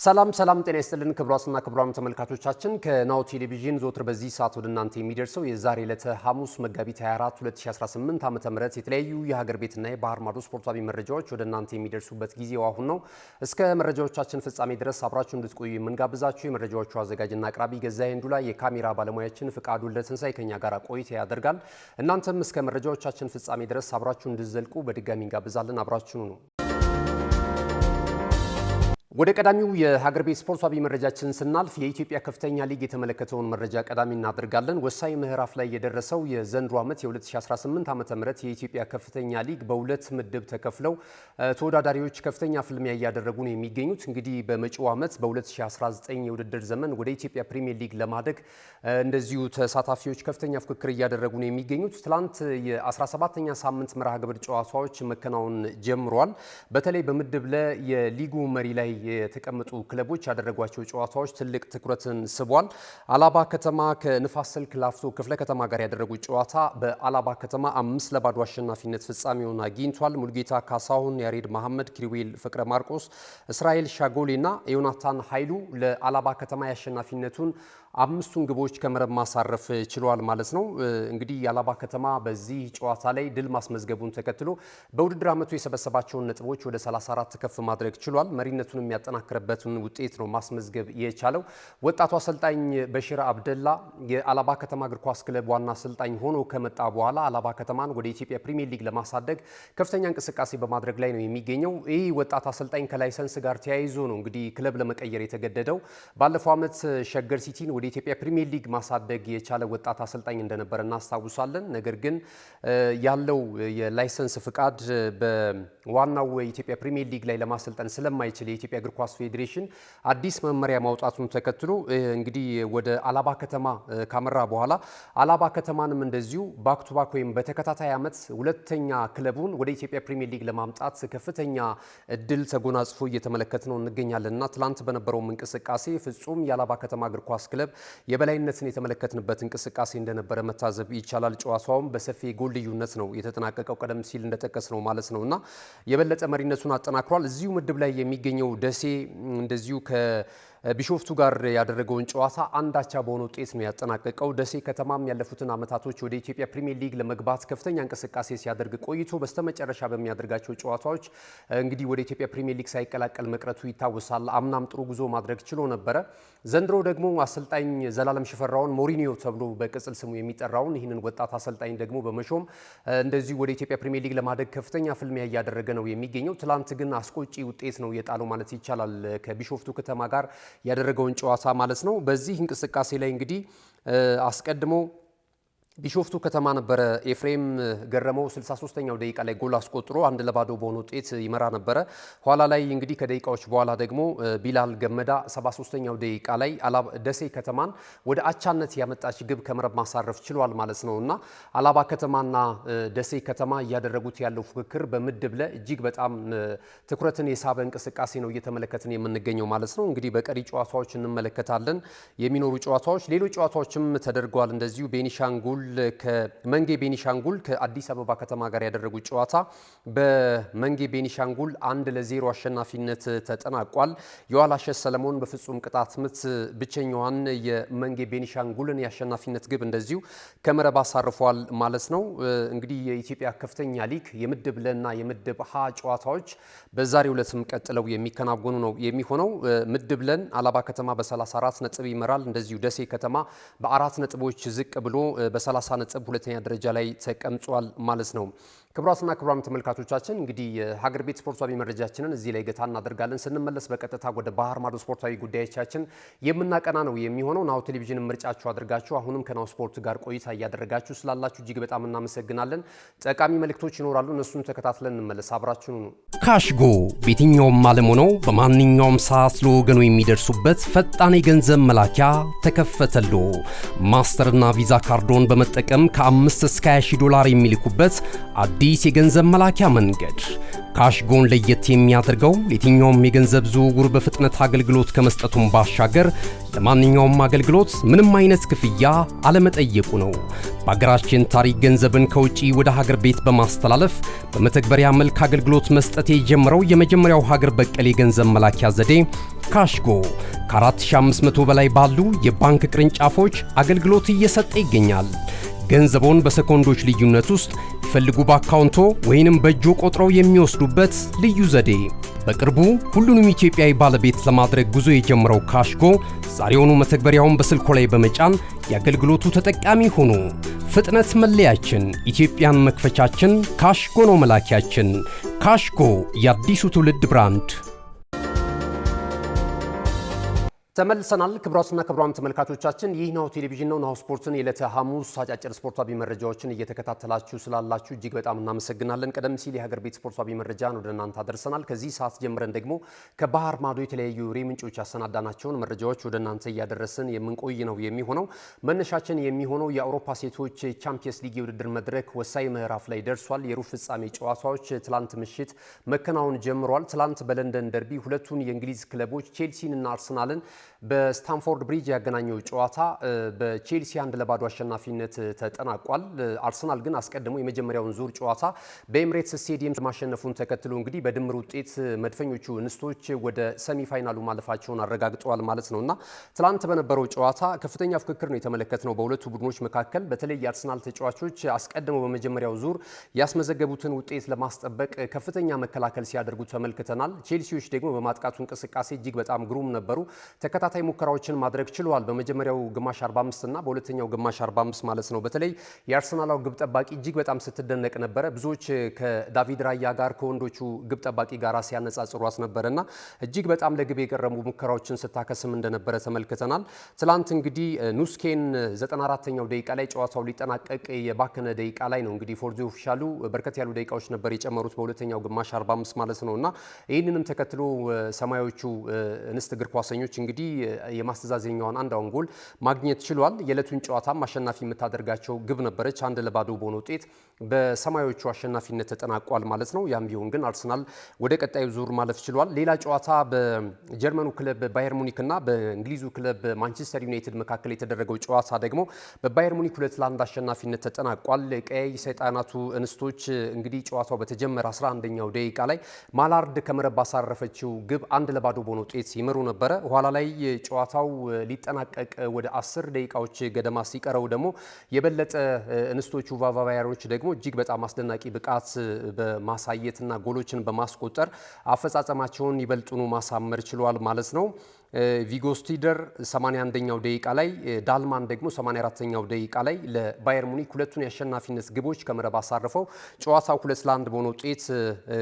ሰላም ጤና ይስጥልን ክቡራትና ክቡራን ተመልካቾቻችን ከናሁ ቴሌቪዥን ዘወትር በዚህ ሰዓት ወደ እናንተ የሚደርሰው የዛሬ ዕለተ ሐሙስ መጋቢት 24 2018 ዓ.ም የተለያዩ የሀገር ቤትና የባህር ማዶ ስፖርታዊ መረጃዎች ወደ እናንተ የሚደርሱበት ጊዜው አሁን ነው። እስከ መረጃዎቻችን ፍጻሜ ድረስ አብራችሁ እንድትቆዩ የምንጋብዛችሁ የመረጃዎቹ አዘጋጅና አቅራቢ ገዛኸኝ ዱላ፣ የካሜራ ባለሙያችን ፍቃዱ ለትንሳኤ ከኛ ጋር ቆይታ ያደርጋል። እናንተም እስከ መረጃዎቻችን ፍጻሜ ድረስ አብራችሁ እንድትዘልቁ በድጋሚ እንጋብዛለን። አብራችሁ ነው። ወደ ቀዳሚው የሀገር ቤት ስፖርታዊ መረጃችን ስናልፍ የኢትዮጵያ ከፍተኛ ሊግ የተመለከተውን መረጃ ቀዳሚ እናደርጋለን። ወሳኝ ምዕራፍ ላይ የደረሰው የዘንድሮ ዓመት የ2018 ዓ.ም የኢትዮጵያ ከፍተኛ ሊግ በሁለት ምድብ ተከፍለው ተወዳዳሪዎች ከፍተኛ ፍልሚያ እያደረጉ ነው የሚገኙት። እንግዲህ በመጪው ዓመት በ2019 የውድድር ዘመን ወደ ኢትዮጵያ ፕሪሚየር ሊግ ለማደግ እንደዚሁ ተሳታፊዎች ከፍተኛ ፍክክር እያደረጉ ነው የሚገኙት። ትላንት የ17ኛ ሳምንት መርሃ ግብር ጨዋታዎች መከናወን ጀምሯል። በተለይ በምድብ ለ የሊጉ መሪ ላይ የተቀመጡ ክለቦች ያደረጓቸው ጨዋታዎች ትልቅ ትኩረትን ስቧል። አላባ ከተማ ከንፋስ ስልክ ላፍቶ ክፍለ ከተማ ጋር ያደረጉት ጨዋታ በአላባ ከተማ 5-0 አሸናፊነት ፍጻሜውን አግኝቷል። ሙልጌታ ካሳሁን፣ ያሬድ መሐመድ፣ ኪሩቤል ፍቅረ ማርቆስ፣ እስራኤል ሻጎሌና ዮናታን ኃይሉ ለአላባ ከተማ ያሸናፊነቱን አምስቱን ግቦች ከመረብ ማሳረፍ ችሏል ማለት ነው። እንግዲህ የአላባ ከተማ በዚህ ጨዋታ ላይ ድል ማስመዝገቡን ተከትሎ በውድድር ዓመቱ የሰበሰባቸውን ነጥቦች ወደ 34 ከፍ ማድረግ ችሏል። መሪነቱን የሚያጠናክርበትን ውጤት ነው ማስመዝገብ የቻለው። ወጣቱ አሰልጣኝ በሽራ አብደላ የአላባ ከተማ እግር ኳስ ክለብ ዋና አሰልጣኝ ሆኖ ከመጣ በኋላ አላባ ከተማን ወደ ኢትዮጵያ ፕሪሚየር ሊግ ለማሳደግ ከፍተኛ እንቅስቃሴ በማድረግ ላይ ነው የሚገኘው። ይህ ወጣት አሰልጣኝ ከላይሰንስ ጋር ተያይዞ ነው እንግዲህ ክለብ ለመቀየር የተገደደው። ባለፈው ዓመት ሸገር ሲቲን ወደ ኢትዮጵያ ፕሪሚየር ሊግ ማሳደግ የቻለ ወጣት አሰልጣኝ እንደነበረ እናስታውሳለን። ነገር ግን ያለው የላይሰንስ ፍቃድ በዋናው የኢትዮጵያ ፕሪሚየር ሊግ ላይ ለማሰልጠን ስለማይችል የኢትዮጵያ እግር ኳስ ፌዴሬሽን አዲስ መመሪያ ማውጣቱን ተከትሎ እንግዲህ ወደ አላባ ከተማ ካመራ በኋላ አላባ ከተማንም እንደዚሁ ባክ ቱ ባክ ወይም በተከታታይ ዓመት ሁለተኛ ክለቡን ወደ ኢትዮጵያ ፕሪሚየር ሊግ ለማምጣት ከፍተኛ እድል ተጎናጽፎ እየተመለከት ነው እንገኛለንና ትላንት በነበረው እንቅስቃሴ ፍጹም የአላባ ከተማ እግር ኳስ ክለብ የበላይነትን የተመለከትንበት እንቅስቃሴ እንደነበረ መታዘብ ይቻላል። ጨዋታውም በሰፊ ጎል ልዩነት ነው የተጠናቀቀው፣ ቀደም ሲል እንደጠቀስ ነው ማለት ነውና የበለጠ መሪነቱን አጠናክሯል። እዚሁ ምድብ ላይ የሚገኘው ደሴ እንደዚሁ ቢሾፍቱ ጋር ያደረገውን ጨዋታ አንዳቻ በሆነ ውጤት ነው ያጠናቀቀው። ደሴ ከተማም ያለፉትን ዓመታቶች ወደ ኢትዮጵያ ፕሪሚየር ሊግ ለመግባት ከፍተኛ እንቅስቃሴ ሲያደርግ ቆይቶ በስተመጨረሻ በሚያደርጋቸው ጨዋታዎች እንግዲህ ወደ ኢትዮጵያ ፕሪሚየር ሊግ ሳይቀላቀል መቅረቱ ይታወሳል። አምናም ጥሩ ጉዞ ማድረግ ችሎ ነበረ። ዘንድሮ ደግሞ አሰልጣኝ ዘላለም ሽፈራውን ሞሪኒዮ ተብሎ በቅጽል ስሙ የሚጠራውን ይህንን ወጣት አሰልጣኝ ደግሞ በመሾም እንደዚሁ ወደ ኢትዮጵያ ፕሪሚየር ሊግ ለማደግ ከፍተኛ ፍልሚያ እያደረገ ነው የሚገኘው። ትላንት ግን አስቆጪ ውጤት ነው የጣለው ማለት ይቻላል ከቢሾፍቱ ከተማ ጋር ያደረገውን ጨዋታ ማለት ነው። በዚህ እንቅስቃሴ ላይ እንግዲህ አስቀድሞ ቢሾፍቱ ከተማ ነበረ ኤፍሬም ገረመው 63ኛው ደቂቃ ላይ ጎል አስቆጥሮ 1-0 በሆነ ውጤት ይመራ ነበረ። ኋላ ላይ እንግዲህ ከደቂቃዎች በኋላ ደግሞ ቢላል ገመዳ 73ኛው ደቂቃ ላይ ደሴ ከተማን ወደ አቻነት ያመጣች ግብ ከመረብ ማሳረፍ ችሏል ማለት ነውና አላባ ከተማና ደሴ ከተማ እያደረጉት ያለው ፉክክር በምድብ ላይ እጅግ በጣም ትኩረትን የሳበ እንቅስቃሴ ነው እየተመለከትን የምንገኘው ማለት ነው። እንግዲህ በቀሪ ጨዋታዎች እንመለከታለን የሚኖሩ ጨዋታዎች፣ ሌሎች ጨዋታዎችም ተደርገዋል። እንደዚሁ ቤኒሻንጉል ከመንጌ ቤኒሻንጉል ከአዲስ አበባ ከተማ ጋር ያደረጉት ጨዋታ በመንጌ ቤኒሻንጉል 1-0 አሸናፊነት ተጠናቋል። የዋላሸት ሰለሞን በፍጹም ቅጣት ምት ብቸኛዋን የመንጌ ቤኒሻንጉልን የአሸናፊነት ግብ እንደዚሁ ከመረብ አሳርፏል ማለት ነው። እንግዲህ የኢትዮጵያ ከፍተኛ ሊግ የምድብ ለና የምድብ ሀ ጨዋታዎች በዛሬው ዕለትም ቀጥለው የሚከናወኑ ነው የሚሆነው። ምድብ ለን አላባ ከተማ በ34 ነጥብ ይመራል። እንደዚሁ ደሴ ከተማ በ4 ነጥቦች ዝቅ ብሎ በ30 ነጥብ ሁለተኛ ደረጃ ላይ ተቀምጧል ማለት ነው። ክቡራትና ክቡራን ተመልካቾቻችን እንግዲህ የሀገር ቤት ስፖርታዊ መረጃችንን እዚህ ላይ ገታ እናደርጋለን። ስንመለስ በቀጥታ ወደ ባህር ማዶ ስፖርታዊ ጉዳዮቻችን የምናቀና ነው የሚሆነው። ናሁ ቴሌቪዥን ምርጫችሁ አድርጋችሁ አሁንም ከናሁ ስፖርት ጋር ቆይታ እያደረጋችሁ ስላላችሁ እጅግ በጣም እናመሰግናለን። ጠቃሚ መልእክቶች ይኖራሉ፣ እነሱን ተከታትለን እንመለስ። አብራችሁን ነው። ካሽጎ በየትኛውም ዓለም ሆነው በማንኛውም ሰዓት ለወገኑ የሚደርሱበት ፈጣን የገንዘብ መላኪያ ተከፈተሎ። ማስተርና ቪዛ ካርዶን በመጠቀም ከ5 እስከ $20,000 የሚልኩበት አዲስ የገንዘብ መላኪያ መንገድ ካሽጎን ለየት የሚያደርገው የትኛውም የገንዘብ ዝውውር በፍጥነት አገልግሎት ከመስጠቱም ባሻገር ለማንኛውም አገልግሎት ምንም አይነት ክፍያ አለመጠየቁ ነው። በሀገራችን ታሪክ ገንዘብን ከውጪ ወደ ሀገር ቤት በማስተላለፍ በመተግበሪያ መልክ አገልግሎት መስጠት የጀመረው የመጀመሪያው ሀገር በቀል የገንዘብ መላኪያ ዘዴ ካሽጎ ከ4500 በላይ ባሉ የባንክ ቅርንጫፎች አገልግሎት እየሰጠ ይገኛል። ገንዘቦን በሰኮንዶች ልዩነት ውስጥ ይፈልጉ በአካውንቶ ወይንም በእጆ ቆጥረው የሚወስዱበት ልዩ ዘዴ። በቅርቡ ሁሉንም ኢትዮጵያዊ ባለቤት ለማድረግ ጉዞ የጀመረው ካሽጎ ዛሬውኑ መተግበሪያውን በስልኮ ላይ በመጫን የአገልግሎቱ ተጠቃሚ ሆኑ። ፍጥነት መለያችን፣ ኢትዮጵያን መክፈቻችን፣ ካሽጎ ነው መላኪያችን። ካሽጎ የአዲሱ ትውልድ ብራንድ። ተመልሰናል። ክቡራትና ክቡራን ተመልካቾቻችን ይህ ናሁ ቴሌቪዥን ነው። ናሁ ስፖርትን የዕለተ ሐሙስ አጫጭር ስፖርታዊ መረጃዎችን እየተከታተላችሁ ስላላችሁ እጅግ በጣም እናመሰግናለን። ቀደም ሲል የሀገር ቤት ስፖርታዊ መረጃን ወደ እናንተ አደርሰናል። ከዚህ ሰዓት ጀምረን ደግሞ ከባህር ማዶ የተለያዩ ምንጮች ያሰናዳናቸውን መረጃዎች ወደ እናንተ እያደረስን የምንቆይ ነው የሚሆነው። መነሻችን የሚሆነው የአውሮፓ ሴቶች ቻምፒየንስ ሊግ የውድድር መድረክ ወሳኝ ምዕራፍ ላይ ደርሷል። የሩብ ፍጻሜ ጨዋታዎች ትላንት ምሽት መከናወን ጀምሯል። ትላንት በለንደን ደርቢ ሁለቱን የእንግሊዝ ክለቦች ቼልሲን እና አርሰናልን በስታንፎርድ ብሪጅ ያገናኘው ጨዋታ በቼልሲ 1-0 አሸናፊነት ተጠናቋል። አርሰናል ግን አስቀድሞ የመጀመሪያውን ዙር ጨዋታ በኤምሬትስ ስቴዲየም ማሸነፉን ተከትሎ እንግዲህ በድምር ውጤት መድፈኞቹ እንስቶች ወደ ሰሚፋይናሉ ማለፋቸውን አረጋግጠዋል ማለት ነውና ትላንት በነበረው ጨዋታ ከፍተኛ ፍክክር ነው የተመለከትነው በሁለቱ ቡድኖች መካከል። በተለይ የአርሰናል ተጫዋቾች አስቀድሞ በመጀመሪያው ዙር ያስመዘገቡትን ውጤት ለማስጠበቅ ከፍተኛ መከላከል ሲያደርጉ ተመልክተናል። ቼልሲዎች ደግሞ በማጥቃቱ እንቅስቃሴ እጅግ በጣም ግሩም ነበሩ። ተከታታይ ሙከራዎችን ማድረግ ችለዋል። በመጀመሪያው ግማሽ 45 እና በሁለተኛው ግማሽ 45 ማለት ነው። በተለይ የአርሰናላው ግብ ጠባቂ እጅግ በጣም ስትደነቅ ነበረ። ብዙዎች ከዳቪድ ራያ ጋር ከወንዶቹ ግብ ጠባቂ ጋር ሲያነጻጽሯት ነበርና እጅግ በጣም ለግብ የቀረቡ ሙከራዎችን ስታከስም እንደነበረ ተመልክተናል። ትላንት እንግዲህ ኑስኬን 94ኛው ደቂቃ ላይ ጨዋታው ሊጠናቀቅ የባከነ ደቂቃ ላይ ነው እንግዲህ ፎርዚ ኦፊሻሉ በርከት ያሉ ደቂቃዎች ነበር የጨመሩት በሁለተኛው ግማሽ 45 ማለት ነውና ይህንንም ተከትሎ ሰማያዊዎቹ እንስት እግር ኳሰኞች እንግዲህ የማስተዛዘኛውን አንዷን ጎል ማግኘት ችሏል። የዕለቱን ጨዋታም አሸናፊ የምታደርጋቸው ግብ ነበረች። 1-0 በሆነ ውጤት በሰማያዊዎቹ አሸናፊነት ተጠናቋል ማለት ነው። ያም ቢሆን ግን አርሰናል ወደ ቀጣዩ ዙር ማለፍ ችሏል። ሌላ ጨዋታ በጀርመኑ ክለብ ባየር ሙኒክ እና በእንግሊዙ ክለብ ማንቸስተር ዩናይትድ መካከል የተደረገው ጨዋታ ደግሞ በባየር ሙኒክ 2-1 አሸናፊነት ተጠናቋል። ቀይ ሰይጣናቱ እንስቶች እንግዲህ ጨዋታው በተጀመረ 11ኛው ደቂቃ ላይ ማላርድ ከመረብ ባሳረፈችው ግብ 1-0 በሆነ ውጤት ይመሩ ነበረ። ኋላ ላይ ጨዋታው ሊጠናቀቅ ወደ 10 ደቂቃዎች ገደማ ሲቀረው ደግሞ የበለጠ እንስቶቹ ቫቫያሮች ደግሞ እጅግ በጣም አስደናቂ ብቃት በማሳየትና ጎሎችን በማስቆጠር አፈጻጸማቸውን ይበልጡኑ ማሳመር ችሏል ማለት ነው። ቪጎ ስቲደር 81ኛው ደቂቃ ላይ ዳልማን ደግሞ 84ኛው ደቂቃ ላይ ለባየር ሙኒክ ሁለቱን የአሸናፊነት ግቦች ከመረብ አሳርፈው ጨዋታው 2-1 በሆነ ውጤት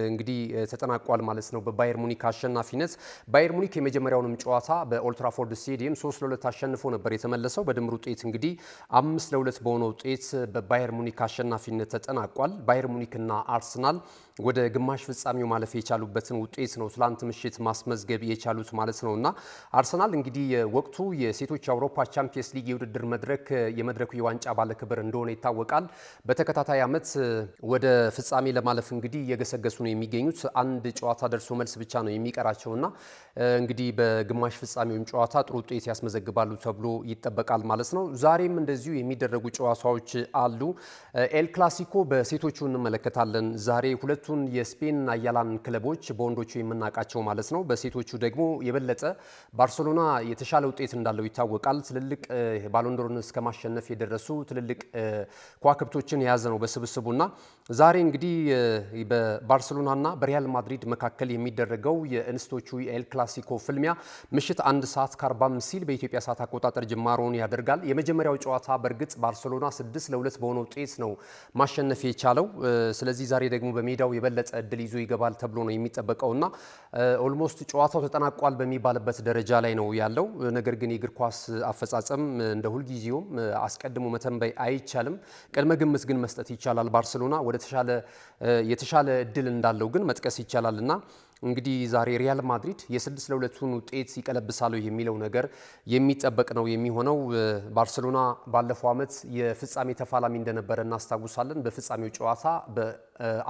እንግዲህ ተጠናቋል ማለት ነው። በባየር ሙኒክ አሸናፊነት ባየር ሙኒክ የመጀመሪያውንም ጨዋታ በኦልትራፎርድ ስቴዲየም 3-2 አሸንፎ ነበር የተመለሰው። በድምር ውጤት እንግዲህ 5-2 በሆነ ውጤት በባየር ሙኒክ አሸናፊነት ተጠናቋል። ባየር ሙኒክና አርሰናል ወደ ግማሽ ፍጻሜው ማለፍ የቻሉበትን ውጤት ነው ትላንት ምሽት ማስመዝገብ የቻሉት ማለት ነውና አርሰናል እንግዲህ ወቅቱ የሴቶች የአውሮፓ ቻምፒየንስ ሊግ የውድድር መድረክ የመድረኩ የዋንጫ ባለክብር እንደሆነ ይታወቃል። በተከታታይ ዓመት ወደ ፍጻሜ ለማለፍ እንግዲህ እየገሰገሱ ነው የሚገኙት። አንድ ጨዋታ ደርሶ መልስ ብቻ ነው የሚቀራቸውና እንግዲህ በግማሽ ፍጻሜውን ጨዋታ ጥሩ ውጤት ያስመዘግባሉ ተብሎ ይጠበቃል ማለት ነው። ዛሬም እንደዚሁ የሚደረጉ ጨዋታዎች አሉ። ኤል ክላሲኮ በሴቶቹ እንመለከታለን። ዛሬ ሁለቱን የስፔን አያላን ክለቦች በወንዶቹ የምናውቃቸው ማለት ነው። በሴቶቹ ደግሞ የበለጠ ባርሴሎና የተሻለ ውጤት እንዳለው ይታወቃል። ትልልቅ ባሎንዶርን እስከ ማሸነፍ የደረሱ ትልልቅ ከዋክብቶችን የያዘ ነው በስብስቡና ዛሬ እንግዲህ በባርሴሎናና በሪያል ማድሪድ መካከል የሚደረገው የእንስቶቹ የኤል ክላሲኮ ፍልሚያ ምሽት 1:45 ሲል በኢትዮጵያ ሰዓት አቆጣጠር ጅማሮውን ያደርጋል። የመጀመሪያው ጨዋታ በእርግጥ ባርሴሎና 6-2 በሆነ ውጤት ነው ማሸነፍ የቻለው። ስለዚህ ዛሬ ደግሞ በሜዳው የበለጠ እድል ይዞ ይገባል ተብሎ ነው የሚጠበቀውና ኦልሞስት ጨዋታው ተጠናቋል በሚባልበት ደረጃ ላይ ነው ያለው። ነገር ግን የእግር ኳስ አፈጻጸም እንደ ሁልጊዜውም አስቀድሞ መተንበይ አይቻልም። ቅድመ ግምት ግን መስጠት ይቻላል። ባርሴሎና ወደ የተሻለ እድል እንዳለው ግን መጥቀስ ይቻላልና እንግዲህ ዛሬ ሪያል ማድሪድ የ6-2ቱን ውጤት ይቀለብሳሉ የሚለው ነገር የሚጠበቅ ነው የሚሆነው። ባርሴሎና ባለፈው ዓመት የፍጻሜ ተፋላሚ እንደነበረ እናስታውሳለን። በፍጻሜው ጨዋታ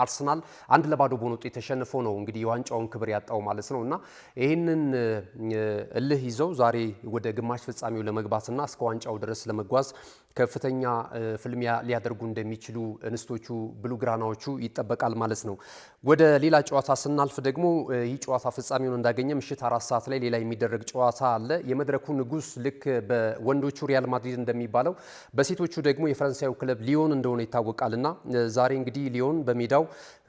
አርሰናል 1-0 በሆነ ውጤት ተሸንፎ ነው እንግዲህ የዋንጫውን ክብር ያጣው ማለት ነውና ይህንን እልህ ይዘው ዛሬ ወደ ግማሽ ፍጻሜው ለመግባትና እስከ ዋንጫው ድረስ ለመጓዝ ከፍተኛ ፍልሚያ ሊያደርጉ እንደሚችሉ እንስቶቹ ብሉግራናዎቹ ይጠበቃል ማለት ነው። ወደ ሌላ ጨዋታ ስናልፍ ደግሞ ይህ ጨዋታ ፍጻሜውን እንዳገኘ ምሽት 4 ሰዓት ላይ ሌላ የሚደረግ ጨዋታ አለ። የመድረኩ ንጉስ ልክ በወንዶቹ ሪያል ማድሪድ እንደሚባለው በሴቶቹ ደግሞ የፈረንሳዩ ክለብ ሊዮን እንደሆነ ይታወቃልና ዛሬ እንግዲህ ሊዮን በሜዳው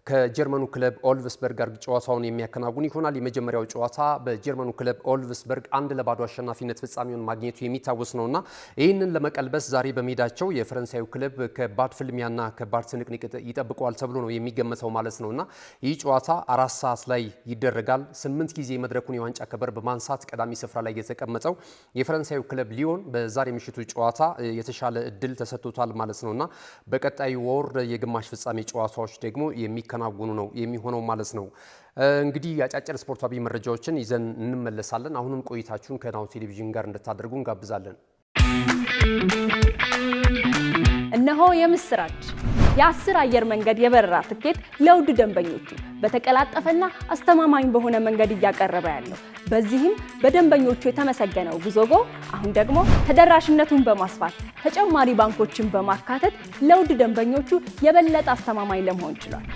ከጀርመኑ ክለብ ኦልቭስበርግ ጋር ጨዋታውን የሚያከናውን ይሆናል። የመጀመሪያው ጨዋታ በጀርመኑ ክለብ ኦልቭስበርግ 1-0 አሸናፊነት ፍጻሜውን ማግኘቱ የሚታወስ ነውና ይህንን ለመቀልበስ ዛሬ በሜዳቸው የፈረንሳዩ ክለብ ከባድ ፍልሚያና ከባድ ትንቅንቅ ይጠብቀዋል ተብሎ ነው የሚገመተው ማለት ነውና ይህ ጨዋታ 4 ሰዓት ላይ ይደረጋል። 8 ጊዜ መድረኩን የዋንጫ ከበር በማንሳት ቀዳሚ ስፍራ ላይ የተቀመጠው የፈረንሳዩ ክለብ ሊዮን በዛሬ ምሽቱ ጨዋታ የተሻለ እድል ተሰጥቶታል ማለት ነውና በቀጣዩ ወር የግማሽ ፍጻሜ ጨዋታዎች ደግሞ የሚከናወኑ ነው የሚሆነው ማለት ነው። እንግዲህ አጫጭር ስፖርታዊ መረጃዎችን ይዘን እንመለሳለን። አሁንም ቆይታችሁን ከናሁ ቴሌቪዥን ጋር እንድታደርጉ እንጋብዛለን። እነሆ የምስራች! የ10 አየር መንገድ የበረራ ትኬት ለውድ ደንበኞቹ በተቀላጠፈና አስተማማኝ በሆነ መንገድ እያቀረበ ያለው በዚህም በደንበኞቹ የተመሰገነው ጉዞጎ አሁን ደግሞ ተደራሽነቱን በማስፋት ተጨማሪ ባንኮችን በማካተት ለውድ ደንበኞቹ የበለጠ አስተማማኝ ለመሆን ችሏል።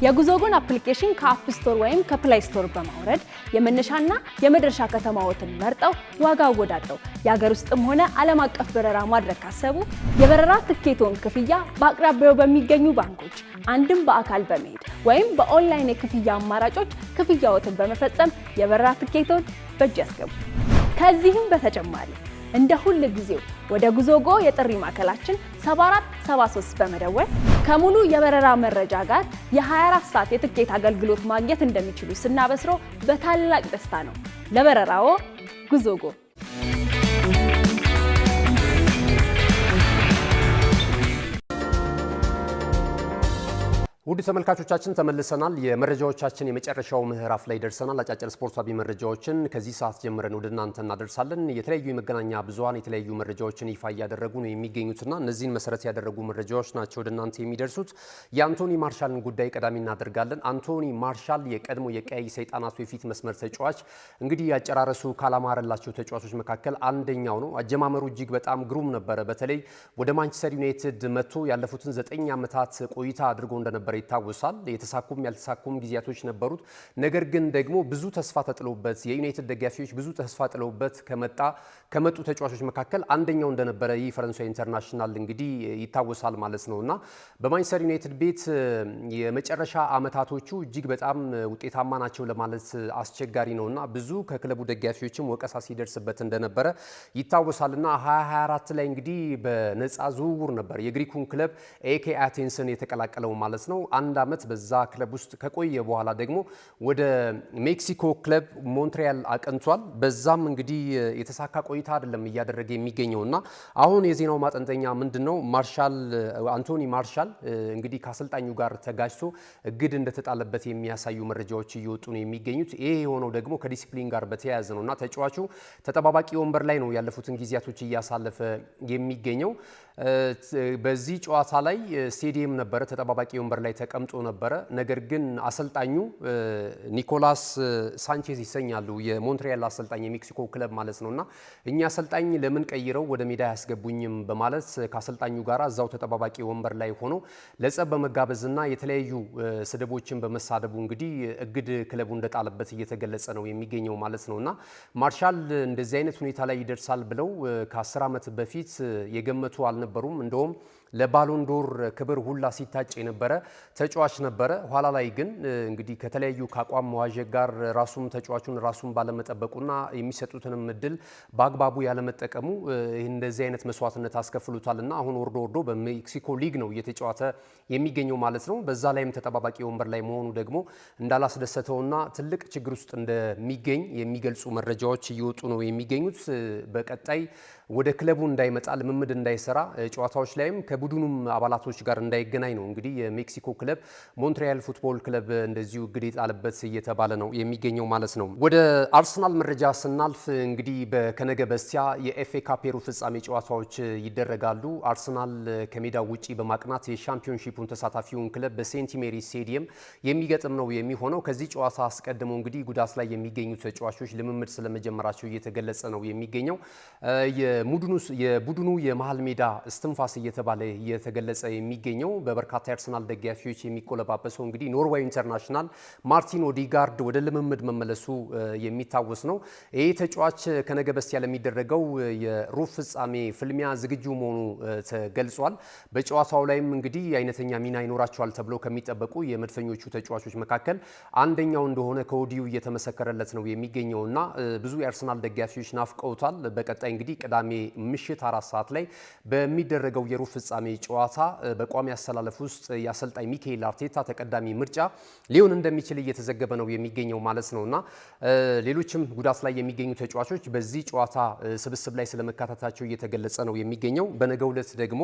የጉዞጎን አፕሊኬሽን ከአፕ ስቶር ወይም ከፕላይ ስቶር በማውረድ የመነሻና የመድረሻ ከተማዎትን መርጠው ዋጋ አወዳድረው የሀገር ውስጥም ሆነ ዓለም አቀፍ በረራ ማድረግ ካሰቡ የበረራ ትኬቶን ክፍያ በአቅራቢያው በሚገኙ ባንኮች አንድም በአካል በመሄድ ወይም በኦንላይን የክፍያ አማራጮች ክፍያዎትን በመፈጸም የበረራ ትኬቶን በእጅ ያስገቡ። ከዚህም በተጨማሪ እንደ ሁል ጊዜው ወደ ጉዞጎ የጥሪ ማዕከላችን 7473 በመደወል ከሙሉ የበረራ መረጃ ጋር የ24 ሰዓት የትኬት አገልግሎት ማግኘት እንደሚችሉ ስናበስሮ በታላቅ ደስታ ነው። ለበረራዎ ጉዞጎ። ውድ ተመልካቾቻችን ተመልሰናል። የመረጃዎቻችን የመጨረሻው ምዕራፍ ላይ ደርሰናል። አጫጭር ስፖርታዊ መረጃዎችን ከዚህ ሰዓት ጀምረን ወደ እናንተ እናደርሳለን። የተለያዩ የመገናኛ ብዙሃን የተለያዩ መረጃዎችን ይፋ እያደረጉ ነው የሚገኙትና እነዚህን መሰረት ያደረጉ መረጃዎች ናቸው ወደ እናንተ የሚደርሱት። የአንቶኒ ማርሻልን ጉዳይ ቀዳሚ እናደርጋለን። አንቶኒ ማርሻል የቀድሞ የቀይ ሰይጣናቱ የፊት መስመር ተጫዋች እንግዲህ ያጨራረሱ ካላማረላቸው ተጫዋቾች መካከል አንደኛው ነው። አጀማመሩ እጅግ በጣም ግሩም ነበረ። በተለይ ወደ ማንቸስተር ዩናይትድ መጥቶ ያለፉትን 9 ዓመታት ቆይታ አድርጎ እንደነበረ ይታወሳል። የተሳኩም ያልተሳኩም ጊዜያቶች ነበሩት። ነገር ግን ደግሞ ብዙ ተስፋ ተጥሎበት የዩናይትድ ደጋፊዎች ብዙ ተስፋ ጥለውበት ከመጡ ተጫዋቾች መካከል አንደኛው እንደነበረ ይህ ፈረንሳዊ ኢንተርናሽናል እንግዲህ ይታወሳል ማለት ነውና በማንቸስተር ዩናይትድ ቤት የመጨረሻ ዓመታቶቹ እጅግ በጣም ውጤታማ ናቸው ለማለት አስቸጋሪ ነውና ብዙ ከክለቡ ደጋፊዎችም ወቀሳ ሲደርስበት እንደነበረ ይታወሳልና 2024 ላይ እንግዲህ በነፃ ዝውውር ነበር የግሪኩን ክለብ ኤኬ አቴንስን የተቀላቀለው ማለት ነው። 1 ዓመት በዛ ክለብ ውስጥ ከቆየ በኋላ ደግሞ ወደ ሜክሲኮ ክለብ ሞንትሪያል አቀንቷል። በዛም እንግዲህ የተሳካ ቆይታ አይደለም እያደረገ የሚገኘውና አሁን የዜናው ማጠንጠኛ ምንድነው? አንቶኒ ማርሻል እንግዲህ ከአሰልጣኙ ጋር ተጋጭቶ እግድ እንደተጣለበት የሚያሳዩ መረጃዎች እየወጡ ነው የሚገኙት። ይሄ የሆነው ደግሞ ከዲሲፕሊን ጋር በተያያዘ ነውና ተጫዋቹ ተጠባባቂ ወንበር ላይ ነው ያለፉትን ጊዜያቶች እያሳለፈ የሚገኘው። በዚህ ጨዋታ ላይ ስቴዲየም ነበረ፣ ተጠባባቂ ወንበር ላይ ተቀምጦ ነበረ። ነገር ግን አሰልጣኙ ኒኮላስ ሳንቼዝ ይሰኛሉ፣ የሞንትሪያል አሰልጣኝ የሜክሲኮ ክለብ ማለት ነውና እኛ አሰልጣኝ ለምን ቀይረው ወደ ሜዳ ያስገቡኝም በማለት ከአሰልጣኙ ጋር እዛው ተጠባባቂ ወንበር ላይ ሆኖ ለጸብ በመጋበዝና የተለያዩ ስድቦችን በመሳደቡ እንግዲህ እግድ ክለቡ እንደጣለበት እየተገለጸ ነው የሚገኘው ማለት ነውና ማርሻል እንደዚህ አይነት ሁኔታ ላይ ይደርሳል ብለው ከ10 ዓመት በፊት የገመቱ አልነበሩም። እንደውም ለባሎንዶር ክብር ሁላ ሲታጭ የነበረ ተጫዋች ነበረ። ኋላ ላይ ግን እንግዲህ ከተለያዩ ከአቋም መዋዠቅ ጋር ተጫዋቹን ራሱን ባለመጠበቁና የሚሰጡትንም እድል በአግባቡ ያለመጠቀሙ እንደዚህ አይነት መስዋዕትነት አስከፍሉታልና አሁን ወርዶ በሜክሲኮ ሊግ ነው እየተጫወተ የሚገኘው ማለት ነው። በዛ ላይም ተጠባባቂ ወንበር ላይ መሆኑ ደግሞ እንዳላስደሰተውና ትልቅ ችግር ውስጥ እንደሚገኝ የሚገልጹ መረጃዎች እየወጡ ነው የሚገኙት። በቀጣይ ወደ ክለቡ እንዳይመጣ ልምምድ እንዳይሰራ ጨዋታዎች ላይም ከቡድኑም አባላቶች ጋር እንዳይገናኝ ነው እንግዲህ የሜክሲኮ ክለብ ሞንትሪያል ፉትቦል ክለብ እንደዚሁ እግድ የጣለበት እየተባለ ነው የሚገኘው ማለት ነው። ወደ አርሰናል መረጃ ስናልፍ እንግዲህ ከነገ በስቲያ የኤፍኤ ካፕ ሩብ ፍጻሜ ጨዋታዎች ይደረጋሉ። አርሰናል ከሜዳው ውጪ በማቅናት የሻምፒዮንሺፑን ተሳታፊውን ክለብ በሴንት ሜሪ ስቴዲየም የሚገጥም ነው የሚሆነው። ከዚህ ጨዋታ አስቀድሞ እንግዲህ ጉዳት ላይ የሚገኙ ተጫዋቾች ልምምድ ስለመጀመራቸው እየተገለጸ ነው የሚገኘው። የቡድኑ የመሃል ሜዳ እስትንፋስ እየተባለ እየተገለጸ የሚገኘው በበርካታ የአርሰናል ደጋፊዎች የሚቆለባበሰው እንግዲህ ኖርዌይ ኢንተርናሽናል ማርቲን ኦዲጋርድ ወደ ልምምድ መመለሱ የሚታወስ ነው። ይህ ተጫዋች ከነገ በስቲያ ለሚደረገው የሩብ ፍጻሜ ፍልሚያ ዝግጁ መሆኑ ተገልጿል። በጨዋታው ላይም እንግዲህ አይነተኛ ሚና ይኖራቸዋል ተብለው ከሚጠበቁ የመድፈኞቹ ተጫዋቾች መካከል አንደኛው እንደሆነ ከወዲሁ እየተመሰከረለት ነው የሚገኘውና ብዙ የአርሰናል ደጋፊዎች ናፍቀውታል። በቀጣይ እንግዲህ ቅዳሜ ምሽት 4 ሰዓት ላይ በሚደረገው የሩብ ፍጻሜ ጨዋታ በቋሚ አሰላለፍ ውስጥ የአሰልጣኝ ሚካኤል አርቴታ ተቀዳሚ ምርጫ ሊሆን እንደሚችል እየተዘገበ ነው የሚገኘው ማለት ነውና ሌሎችም ጉዳት ላይ የሚገኙ ተጫዋቾች በዚህ ጨዋታ ስብስብ ላይ ስለመካተታቸው እየተገለጸ ነው የሚገኘው። በነገው ዕለት ደግሞ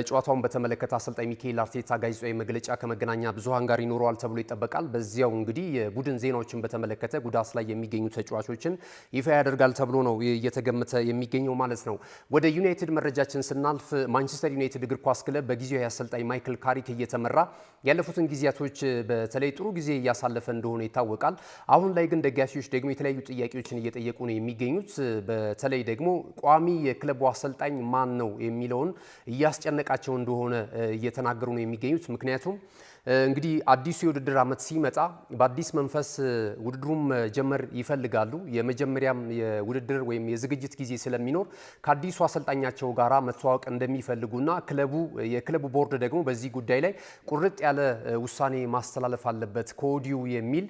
ጨዋታውን በተመለከተ አሰልጣኝ ሚካኤል አርቴታ ጋዜጣዊ መግለጫ ከመገናኛ ብዙሃን ጋር ይኖረዋል ተብሎ ይጠበቃል። በዚያው እንግዲህ የቡድን ዜናዎችን በተመለከተ ጉዳት ላይ የሚገኙ ተጫዋቾችን ይፋ ያደርጋል ተብሎ ነው እየተገመተ የሚገኘው ማለት ነው። ወደ ዩናይትድ መረጃችን ስናልፍ ማንቸስተር ዩናይትድ እግር ኳስ ክለብ በጊዜያዊ አሰልጣኝ ማይክል ካሪክ እየተመራ ያለፉትን ጊዜያቶች በተለይ ጥሩ ጊዜ እያሳለፈ እንደሆነ ይታወቃል። አሁን ላይ ግን ደጋፊዎች ደግሞ የተለያዩ ጥያቄዎችን እየጠየቁ ነው የሚገኙት። በተለይ ደግሞ ቋሚ የክለቡ አሰልጣኝ ማን ነው የሚለውን እያስጨነቃቸው እንደሆነ እየተናገሩ ነው የሚገኙት። ምክንያቱም እንግዲህ አዲሱ የውድድር ዓመት ሲመጣ በአዲስ መንፈስ ውድድሩን መጀመር ይፈልጋሉ። የመጀመሪያም የውድድር ወይም የዝግጅት ጊዜ ስለሚኖር ከአዲሱ አሰልጣኛቸው ጋር መተዋወቅ እንደሚፈልጉና የክለቡ ቦርድ ደግሞ በዚህ ጉዳይ ላይ ቁርጥ ያለ ውሳኔ ማስተላለፍ አለበት ከወዲሁ የሚል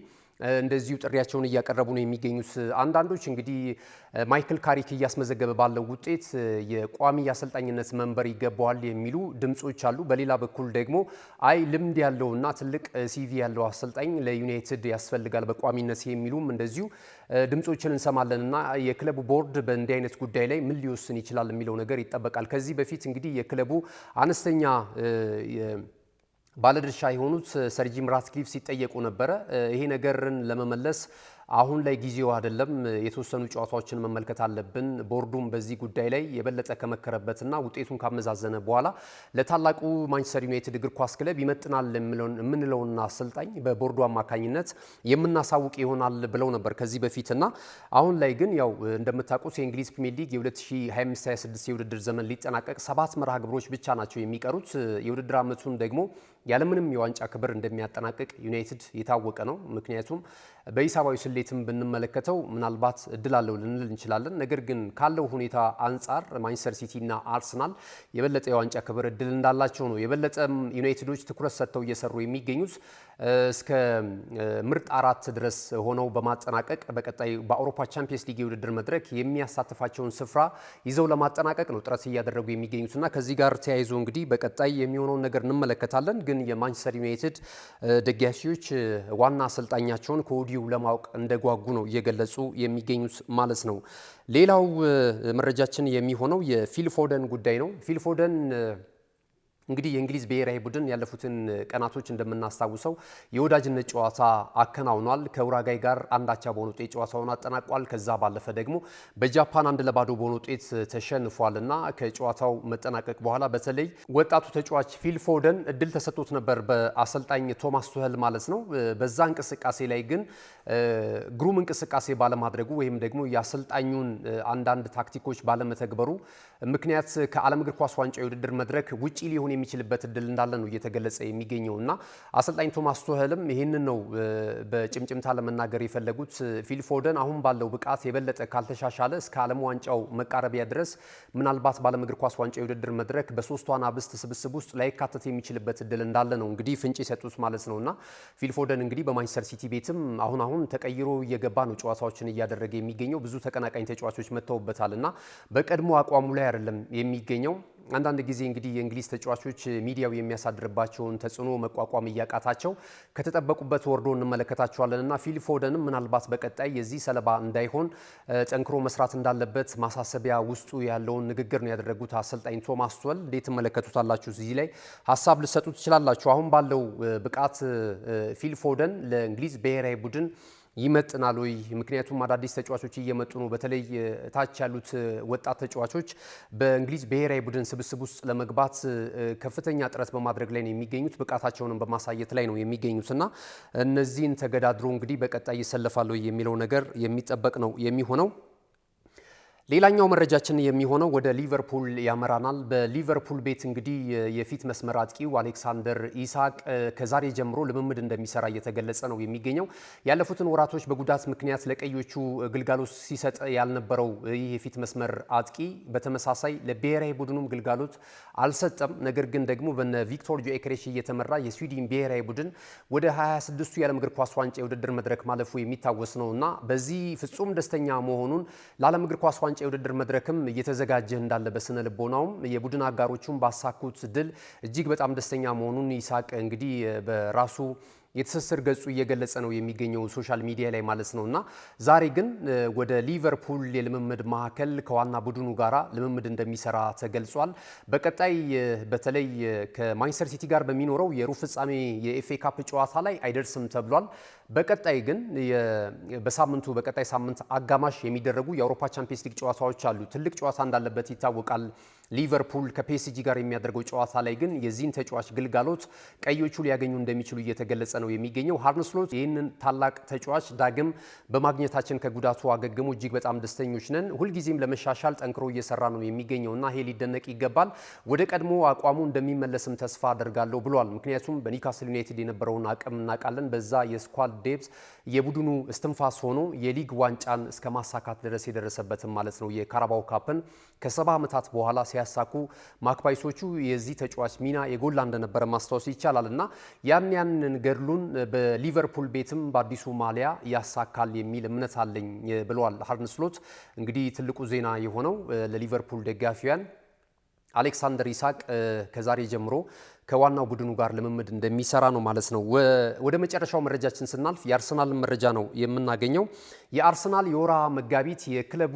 እንደዚሁ ጥሪያቸውን እያቀረቡ ነው የሚገኙት። አንዳንዶች እንግዲህ ማይክል ካሪክ እያስመዘገበ ባለው ውጤት የቋሚ የአሰልጣኝነት መንበር ይገባዋል የሚሉ ድምጾች አሉ። በሌላ በኩል ደግሞ አይ ልምድ ያለውና ትልቅ ሲቪ ያለው አሰልጣኝ ለዩናይትድ ያስፈልጋል በቋሚነት የሚሉም እንደዚሁ ድምጾችን እንሰማለንና የክለቡ ቦርድ በእንዲህ አይነት ጉዳይ ላይ ምን ሊወስን ይችላል የሚለው ነገር ይጠበቃል። ከዚህ በፊት እንግዲህ የክለቡ አነስተኛ ባለድርሻ የሆኑት ሰር ጂም ራትክሊፍ ሲጠየቁ ነበረ። ይሄ ነገርን ለመመለስ አሁን ላይ ጊዜው አይደለም፣ የተወሰኑ ጨዋታዎችን መመልከት አለብን። ቦርዱም በዚህ ጉዳይ ላይ የበለጠ ከመከረበትና ውጤቱን ካመዛዘነ በኋላ ለታላቁ ማንቸስተር ዩናይትድ እግር ኳስ ክለብ ይመጥናል የምንለውን አሰልጣኝ በቦርዱ አማካኝነት የምናሳውቅ ይሆናል ብለው ነበር ከዚህ በፊትና አሁን ላይ ግን ያው እንደምታውቁት የእንግሊዝ ፕሪሚየር ሊግ የ2025/26 የውድድር ዘመን ሊጠናቀቅ 7 መርሃ ግብሮች ብቻ ናቸው የሚቀሩት። የውድድር ዓመቱን ደግሞ ያለምንም የዋንጫ ክብር እንደሚያጠናቅቅ ዩናይትድ የታወቀ ነው። ምክንያቱም በሂሳባዊ ስሌትም ብንመለከተው ምናልባት እድል አለው ልንል እንችላለን። ነገር ግን ካለው ሁኔታ አንጻር ማንቸስተር ሲቲ እና አርሰናል የበለጠ የዋንጫ ክብር እድል እንዳላቸው ነው የበለጠ ዩናይትዶች ትኩረት ሰጥተው እየሰሩ የሚገኙት። እስከ ምርጥ 4 ድረስ ሆነው በማጠናቀቅ በቀጣይ በአውሮፓ ቻምፒየንስ ሊግ የውድድር መድረክ የሚያሳትፋቸውን ስፍራ ይዘው ለማጠናቀቅ ነው ጥረት እያደረጉ የሚገኙትና ከዚህ ጋር ተያይዞ እንግዲህ በቀጣይ የሚሆነውን ነገር እንመለከታለን። ግን የማንቸስተር ዩናይትድ ደጋፊዎች ዋና አሰልጣኛቸውን ከወዲሁ ለማወቅ እንደጓጉ ነው እየገለጹ የሚገኙት ማለት ነው። ሌላው መረጃችን የሚሆነው የፊል ፎደን ጉዳይ ነው። ፊል ፎደን እንግዲህ የእንግሊዝ ብሔራዊ ቡድን ያለፉትን ቀናቶች እንደምናስታውሰው የወዳጅነት ጨዋታ አከናውኗል። ከኡራጋይ ጋር 1-1 በሆነ ውጤት ጨዋታውን አጠናቋል። ከዛ ባለፈ ደግሞ በጃፓን 1-0 በሆነ ውጤት ተሸንፏልና ከጨዋታው መጠናቀቅ በኋላ በተለይ ወጣቱ ተጫዋች ፊል ፎደን እድል ተሰጥቶት ነበር በአሰልጣኝ ቶማስ ቱኸል ማለት ነው። በዛ እንቅስቃሴ ላይ ግን ግሩም እንቅስቃሴ ባለማድረጉ ወይም ደግሞ የአሰልጣኙን አንዳንድ ታክቲኮች ባለመተግበሩ ምክንያት ከዓለም እግር ኳስ ዋንጫ የውድድር መድረክ ውጪ ሊሆን የሚችልበት እድል እንዳለ ነው እየተገለጸ የሚገኘውና አሰልጣኝ ቶማስ ቱኸልም ይህንን ነው በጭምጭምታ ለመናገር የፈለጉት። ፊል ፎደን አሁን ባለው ብቃት የበለጠ ካልተሻሻለ እስከ ዓለም ዋንጫው መቃረቢያ ድረስ ምናልባት በዓለም እግር ኳስ ዋንጫ የውድድር መድረክ በሶስቱ አናብስት ስብስብ ውስጥ ላይካተት የሚችልበት እድል እንዳለ ነው እንግዲህ ፍንጭ የሰጡት ማለት ነውና ፊል ፎደን እንግዲህ በማንቸስተር ሲቲ ቤትም አሁን ተቀይሮ እየገባ ነው ጨዋታዎችን እያደረገ የሚገኘው። ብዙ ተቀናቃኝ ተጫዋቾች መጥተውበታልና በቀድሞ አቋሙ ላይ አይደለም የሚገኘው። አንዳንድ ጊዜ እንግዲህ የእንግሊዝ ተጫዋቾች ሚዲያው የሚያሳድርባቸውን ተጽዕኖ መቋቋም እያቃታቸው ከተጠበቁበት ወርዶ እንመለከታቸዋለንና ፊል ፎደንም ምናልባት በቀጣይ የዚህ ሰለባ እንዳይሆን ጠንክሮ መስራት እንዳለበት ማሳሰቢያ ውስጡ ያለውን ንግግር ነው ያደረጉት አሰልጣኝ ቶማስ ቱኸል። እንዴት ተመለከቱታላችሁ? እዚህ ላይ ሀሳብ ልሰጡ ትችላላችሁ። አሁን ባለው ብቃት ፊል ፎደን ለእንግሊዝ ብሔራዊ ቡድን ይመጥናል ወይ? ምክንያቱም አዳዲስ ተጫዋቾች እየመጡ ነው። በተለይ ታች ያሉት ወጣት ተጫዋቾች በእንግሊዝ ብሔራዊ ቡድን ስብስብ ውስጥ ለመግባት ከፍተኛ ጥረት በማድረግ ላይ ነው የሚገኙት። ብቃታቸውንም በማሳየት ላይ ነው የሚገኙትና እነዚህን ተገዳድሮ እንግዲህ በቀጣይ ይሰለፋል ወይ የሚለው ነገር የሚጠበቅ ነው የሚሆነው። ሌላኛው መረጃችን የሚሆነው ወደ ሊቨርፑል ያመራናል። በሊቨርፑል ቤት እንግዲህ የፊት መስመር አጥቂው አሌክሳንደር ኢሳቅ ከዛሬ ጀምሮ ልምምድ እንደሚሰራ እየተገለጸ ነው የሚገኘው። ያለፉትን ወራቶች በጉዳት ምክንያት ለቀዮቹ ግልጋሎት ሲሰጥ ያልነበረው ይህ የፊት መስመር አጥቂ በተመሳሳይ ለብሔራዊ ቡድኑም ግልጋሎት አልሰጠም። ነገር ግን ደግሞ በነ ቪክቶር ጆኬሬሽ እየተመራ የስዊድን ብሔራዊ ቡድን ወደ 26ቱ የዓለም እግር ኳስ ዋንጫ የውድድር መድረክ ማለፉ የሚታወስ ነውና በዚህ ፍጹም ደስተኛ መሆኑን ለዓለም እግር ኳስ ዋንጫ የውድድር መድረክም እየተዘጋጀ እንዳለ በስነ ልቦናውም የቡድን አጋሮቹም ባሳኩት ድል እጅግ በጣም ደስተኛ መሆኑን ኢሳቅ እንግዲህ በራሱ የትስስር ገጹ እየገለጸ ነው የሚገኘው ሶሻል ሚዲያ ላይ ማለት ነውና ዛሬ ግን ወደ ሊቨርፑል የልምምድ ማዕከል ከዋና ቡድኑ ጋራ ልምምድ እንደሚሰራ ተገልጿል። በቀጣይ በተለይ ከማንቸስተር ሲቲ ጋር በሚኖረው የሩብ ፍጻሜ የኤፍኤ ካፕ ጨዋታ ላይ አይደርስም ተብሏል። በቀጣይ ግን በቀጣይ ሳምንት አጋማሽ የሚደረጉ የአውሮፓ ቻምፒየንስ ሊግ ጨዋታዎች አሉ። ትልቅ ጨዋታ እንዳለበት ይታወቃል። ሊቨርፑል ከፒኤስጂ ጋር የሚያደርገው ጨዋታ ላይ ግን የዚህን ተጫዋች ግልጋሎት ቀዮቹ ሊያገኙ እንደሚችሉ እየተገለጸ ነው የሚገኘው። አርነ ስሎት ይህንን ታላቅ ተጫዋች ዳግም በማግኘታችን ከጉዳቱ አገግሞ እጅግ በጣም ደስተኞች ነን። ሁልጊዜም ለመሻሻል ጠንክሮ እየሰራ ነው የሚገኘውና ይሄ ሊደነቅ ይገባል። ወደ ቀድሞ አቋሙ እንደሚመለስም ተስፋ አደርጋለሁ ብሏል። ምክንያቱም በኒውካስል ዩናይትድ የነበረውን አቅም እናውቃለን። በዛ የስኳድ ዴፕዝ የቡድኑ እስትንፋስ ሆኖ የሊግ ዋንጫን እስከ ማሳካት ድረስ የደረሰበትም ማለት ነው። የካራባው ካፕን ከ70 ዓመታት በኋላ ሲያሳኩ ማክፓይሶቹ የዚህ ተጫዋች ሚና የጎላ እንደነበረ ማስታወስ ይቻላል እና ያንን ገድሉን በሊቨርፑል ቤትም በአዲሱ ማሊያ ያሳካል የሚል እምነት አለኝ ብለዋል አርነ ስሎት። እንግዲህ ትልቁ ዜና የሆነው ለሊቨርፑል ደጋፊያን አሌክሳንደር ኢሳቅ ከዛሬ ጀምሮ ከዋናው ቡድኑ ጋር ልምምድ እንደሚሰራ ነው ማለት ነው። ወደ መጨረሻው መረጃችን ስናልፍ የአርሰናል መረጃ ነው የምናገኘው። የአርሰናል የወርሃ መጋቢት የክለቡ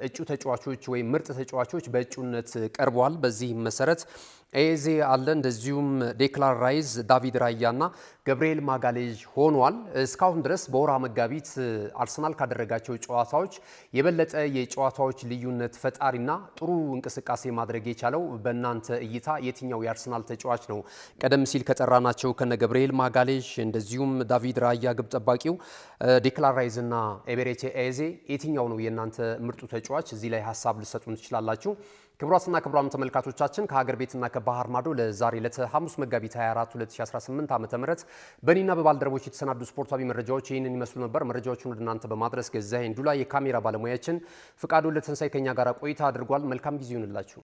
እጩ ተጫዋቾች ወይም ምርጥ ተጫዋቾች በእጩነት ቀርበዋል። በዚህ መሰረት ኤዜ አለ፣ እንደዚሁም ዴክላን ራይስ፣ ዳቪድ ራያና ገብርኤል ማጋሌዥ ሆኗል። እስካሁን ድረስ በወርሃ መጋቢት አርሰናል ካደረጋቸው ጨዋታዎች የበለጠ የጨዋታዎች ልዩነት ፈጣሪና ጥሩ እንቅስቃሴ ማድረግ የቻለው በእናንተ እይታ የትኛው የአርሰናል ተጫዋች ነው? ቀደም ሲል ከጠራናቸው ከነ ገብርኤል ማጋሌዥ እንደዚሁም ዳቪድ ራያ ግብ ጠባቂው ዴክላን ራይስ እና ኤቤሬቺ ኤዜ የትኛው ነው የእናንተ ምርጡ ተጫዋች? እዚህ ላይ ሀሳብ ልሰጡን ትችላላችሁ። ክቡራትና ክቡራን ተመልካቾቻችን ከሀገር ቤትና ከባህር ማዶ ለዛሬ ለሐሙስ መጋቢት 24 2018 ዓ.ም በእኔና በባልደረቦች የተሰናዱ ስፖርታዊ መረጃዎች ይህንን ይመስሉ ነበር። መረጃዎቹን ወደ እናንተ በማድረስ ገዛኸኝ ዱላ፣ የካሜራ ባለሙያችን ፍቃዱ ለተንሳይ ከኛ ጋር ቆይታ አድርጓል። መልካም ጊዜ ይሁንላችሁ።